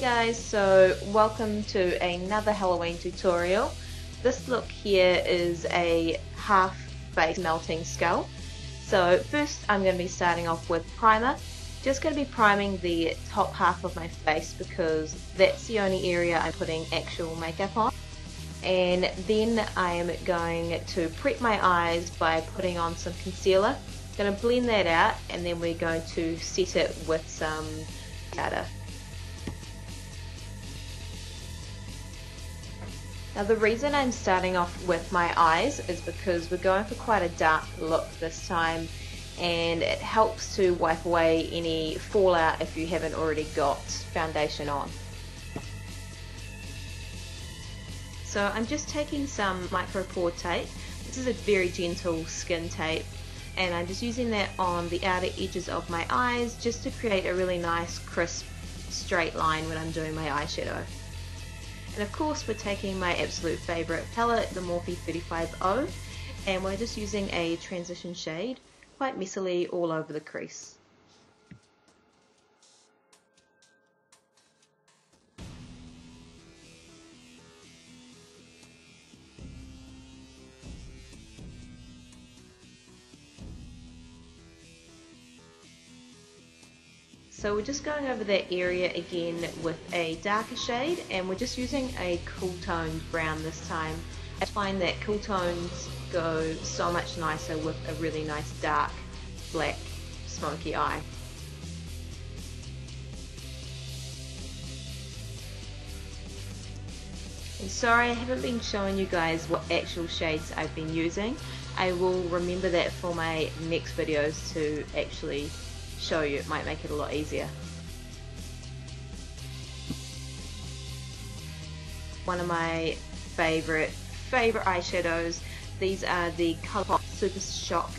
Guys, so welcome to another Halloween tutorial. This look here is a half face melting skull. So first I'm going to be starting off with primer. Just going to be priming the top half of my face because that's the only area I'm putting actual makeup on. And then I am going to prep my eyes by putting on some concealer. Going to blend that out and then we're going to set it with some powder. Now the reason I'm starting off with my eyes is because we're going for quite a dark look this time, and it helps to wipe away any fallout if you haven't already got foundation on. So I'm just taking some micro pore tape. This is a very gentle skin tape, and I'm just using that on the outer edges of my eyes just to create a really nice crisp straight line when I'm doing my eyeshadow. And of course we're taking my absolute favourite palette, the Morphe 35O, and we're just using a transition shade quite messily all over the crease. So we're just going over that area again with a darker shade, and we're just using a cool toned brown this time. I find that cool tones go so much nicer with a really nice dark black smoky eye. And sorry I haven't been showing you guys what actual shades I've been using. I will remember that for my next videos to actually show you. It might make it a lot easier. One of my favorite eyeshadows. These are the ColourPop Super Shock.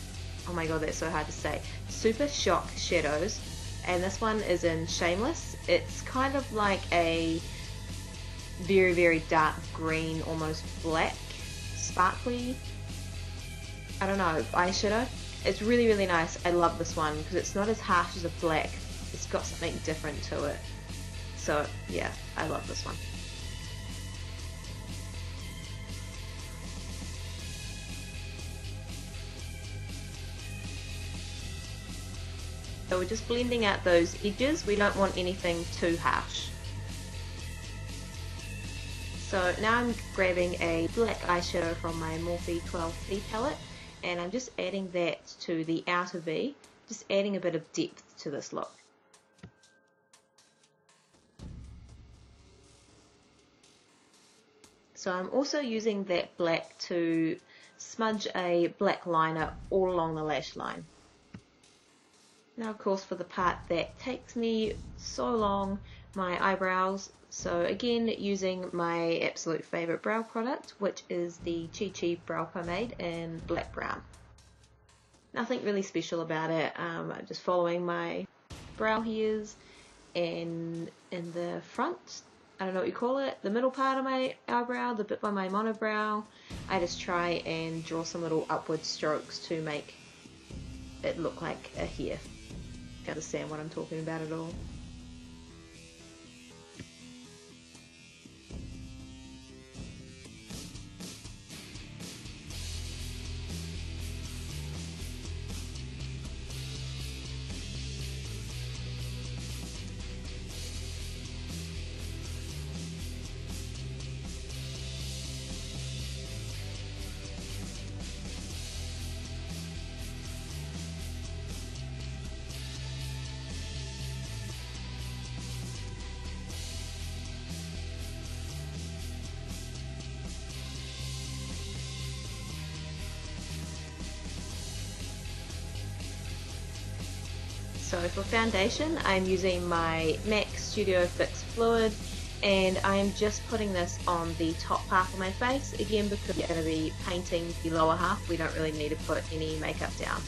Oh my god, that's so hard to say. Super Shock shadows, and this one is in Shameless. It's kind of like a very dark green, almost black, sparkly, I don't know, eyeshadow. It's really nice. I love this one because it's not as harsh as a black. It's got something different to it. So yeah, I love this one. So we're just blending out those edges. We don't want anything too harsh. So now I'm grabbing a black eyeshadow from my Morphe 12C palette, and I'm just adding that to the outer V, just adding a bit of depth to this look. So I'm also using that black to smudge a black liner all along the lash line. Now of course for the part that takes me so long, my eyebrows. So again, using my absolute favourite brow product, which is the Chi Chi Brow Pomade in black brown. Nothing really special about it. I'm just following my brow hairs, and in the front, I don't know what you call it, the middle part of my eyebrow, the bit by my monobrow, I just try and draw some little upward strokes to make it look like a hair. You understand what I'm talking about at all? So for foundation, I'm using my MAC Studio Fix Fluid, and I'm just putting this on the top half of my face, again because we're going to be painting the lower half. We don't really need to put any makeup down.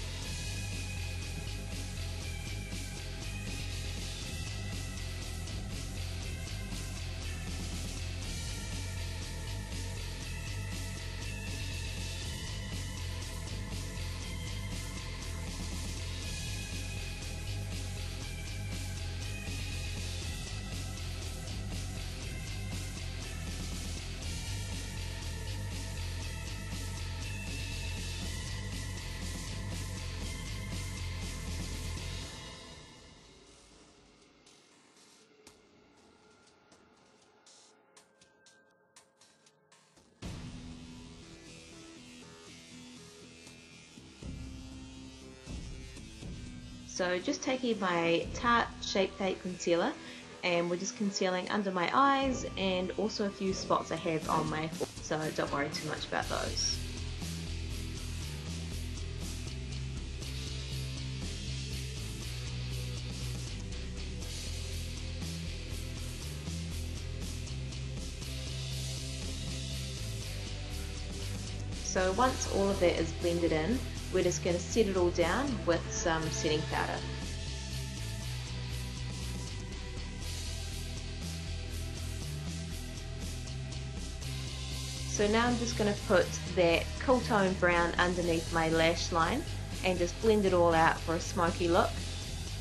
So just taking my Tarte Shape Tape Concealer, and we're just concealing under my eyes and also a few spots I have on my forehead, so don't worry too much about those. So once all of that is blended in, we're just going to set it all down with some setting powder. So now I'm just going to put that cool tone brown underneath my lash line and just blend it all out for a smoky look.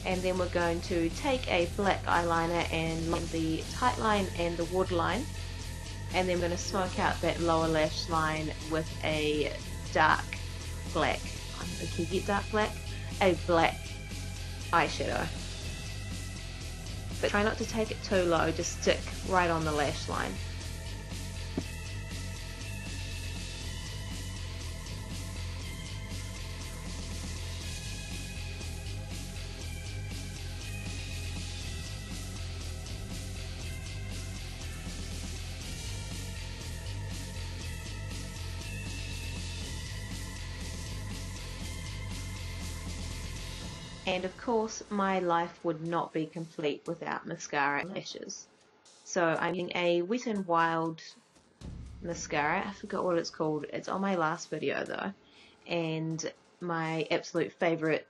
And then we're going to take a black eyeliner and line the tight line and the waterline. And then we're going to smoke out that lower lash line with a dark black, can you get dark black? A black eyeshadow. But try not to take it too low, just stick right on the lash line. And of course, my life would not be complete without mascara and lashes. So I'm using a Wet n Wild mascara. I forgot what it's called. It's on my last video though. And my absolute favorite,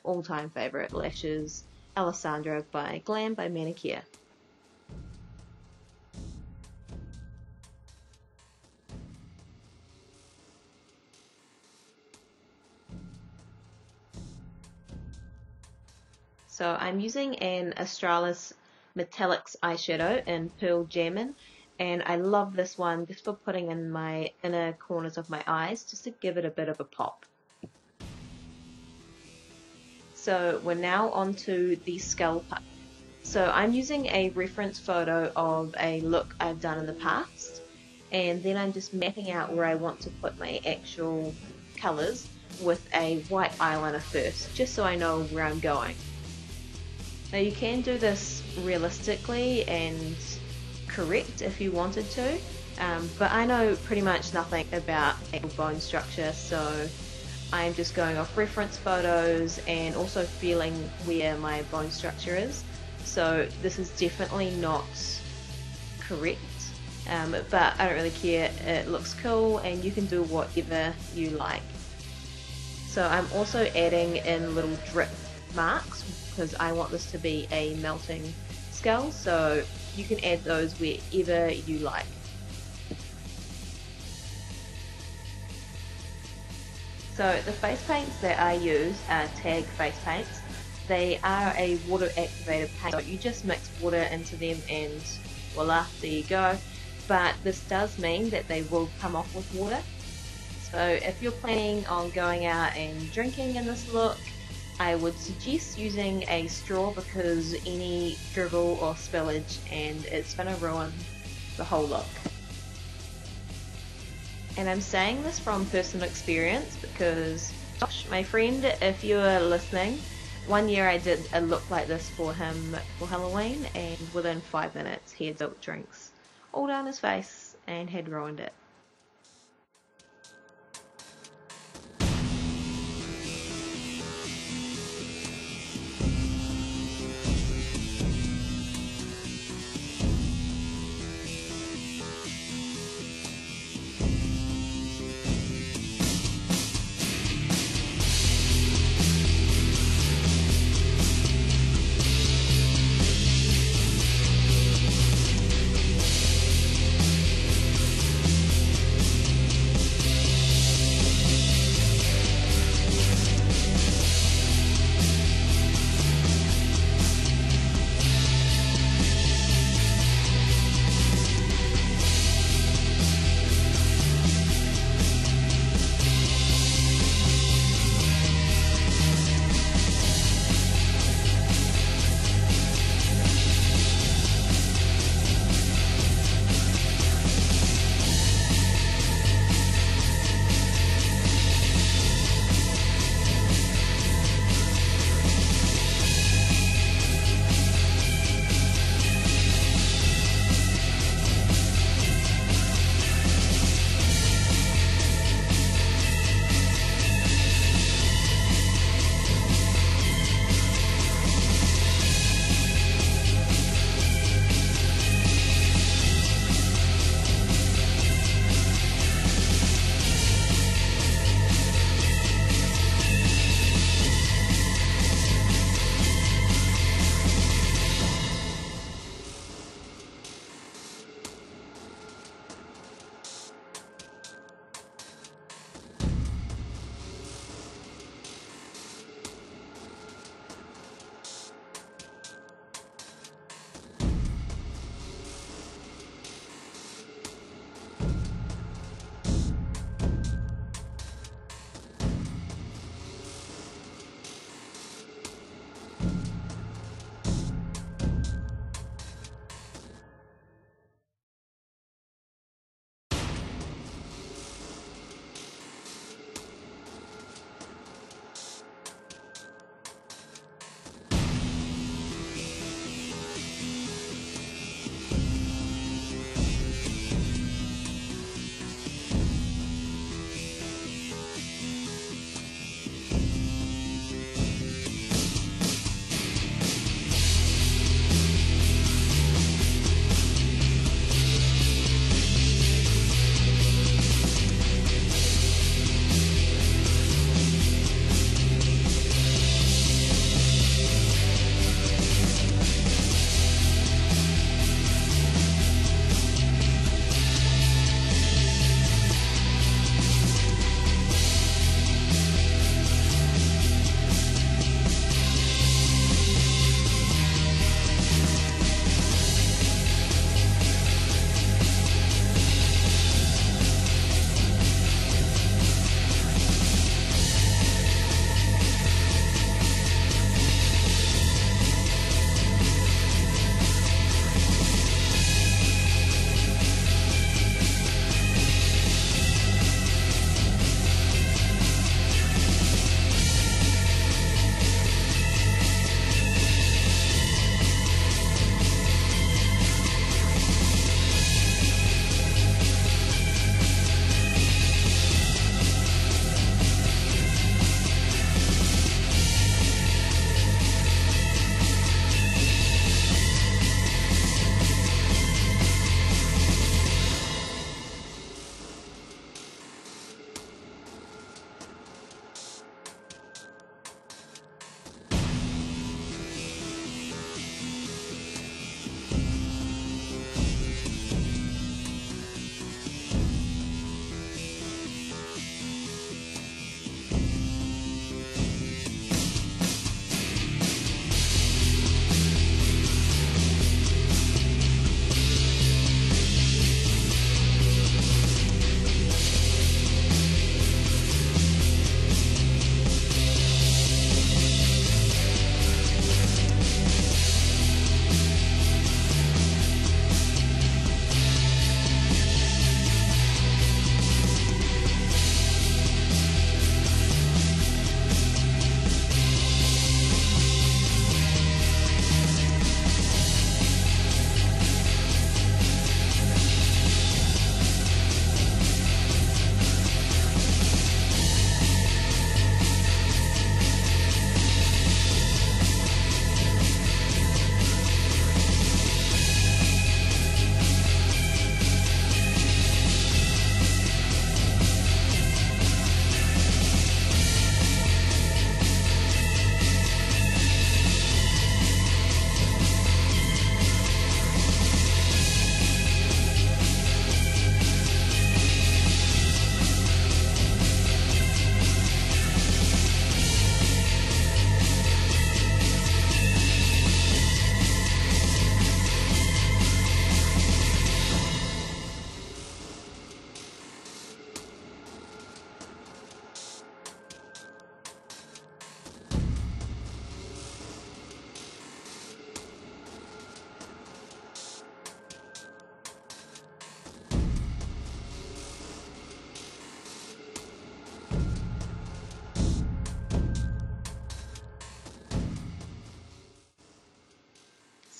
all-time favorite lashes, Alessandra by Glam by Manicure. So I'm using an Australis Metallics eyeshadow in Pearl Jammin', and I love this one just for putting in my inner corners of my eyes just to give it a bit of a pop. So we're now on to the skull part. So I'm using a reference photo of a look I've done in the past, and then I'm just mapping out where I want to put my actual colours with a white eyeliner first, just so I know where I'm going. Now you can do this realistically and correct if you wanted to, but I know pretty much nothing about bone structure, so I'm just going off reference photos and also feeling where my bone structure is. So this is definitely not correct, but I don't really care. It looks cool and you can do whatever you like. So I'm also adding in little drip marks because I want this to be a melting skull, so you can add those wherever you like. So the face paints that I use are Tag face paints. They are a water activated paint, so you just mix water into them and voila, there you go. But this does mean that they will come off with water. So if you're planning on going out and drinking in this look, I would suggest using a straw because any dribble or spillage and it's going to ruin the whole look. And I'm saying this from personal experience because Josh, my friend, if you are listening, one year I did a look like this for him for Halloween, and within 5 minutes he had spilt drinks all down his face and had ruined it.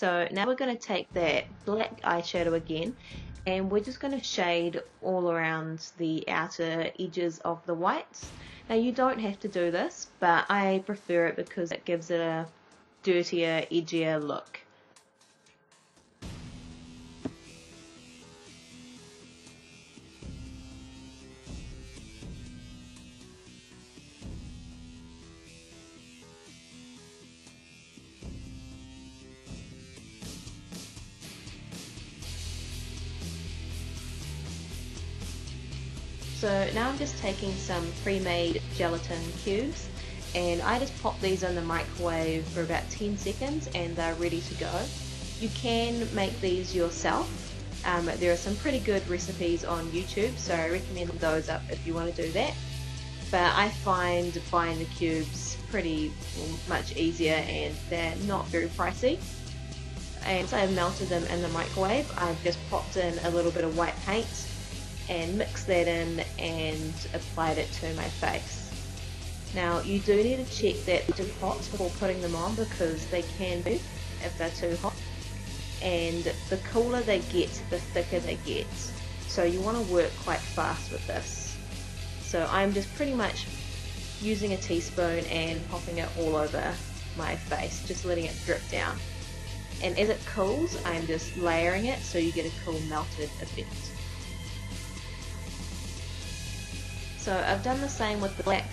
So now we're going to take that black eyeshadow again, and we're just going to shade all around the outer edges of the whites. Now you don't have to do this, but I prefer it because it gives it a dirtier, edgier look. So now I'm just taking some pre-made gelatin cubes, and I just pop these in the microwave for about 10 seconds and they're ready to go. You can make these yourself. There are some pretty good recipes on YouTube, so I recommend those up if you want to do that. But I find buying the cubes pretty much easier, and they're not very pricey. And so I've melted them in the microwave. I've just popped in a little bit of white paint and mixed that in and applied it to my face. Now you do need to check that they're too hot before putting them on, because they can be if they're too hot, and the cooler they get, the thicker they get, so you want to work quite fast with this. So I'm just pretty much using a teaspoon and popping it all over my face, just letting it drip down, and as it cools I'm just layering it so you get a cool melted effect. So I've done the same with the black.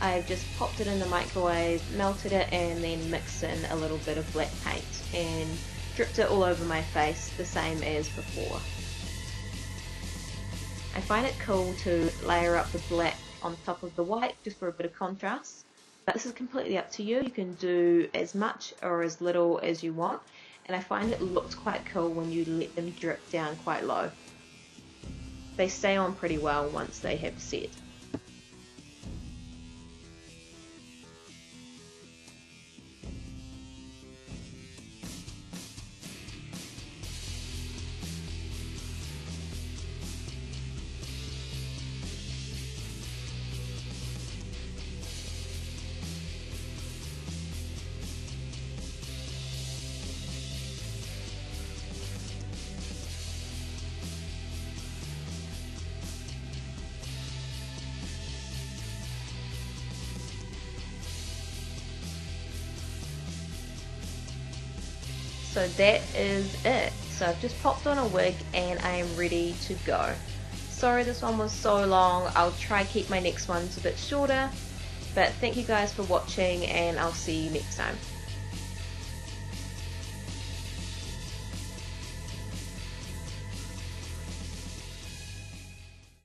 I've just popped it in the microwave, melted it, and then mixed in a little bit of black paint and dripped it all over my face, the same as before. I find it cool to layer up the black on top of the white just for a bit of contrast, but this is completely up to you. You can do as much or as little as you want, and I find it looks quite cool when you let them drip down quite low. They stay on pretty well once they have set. So that is it. So I've just popped on a wig and I am ready to go. Sorry this one was so long. I'll try keep my next ones a bit shorter. But thank you guys for watching, and I'll see you next time.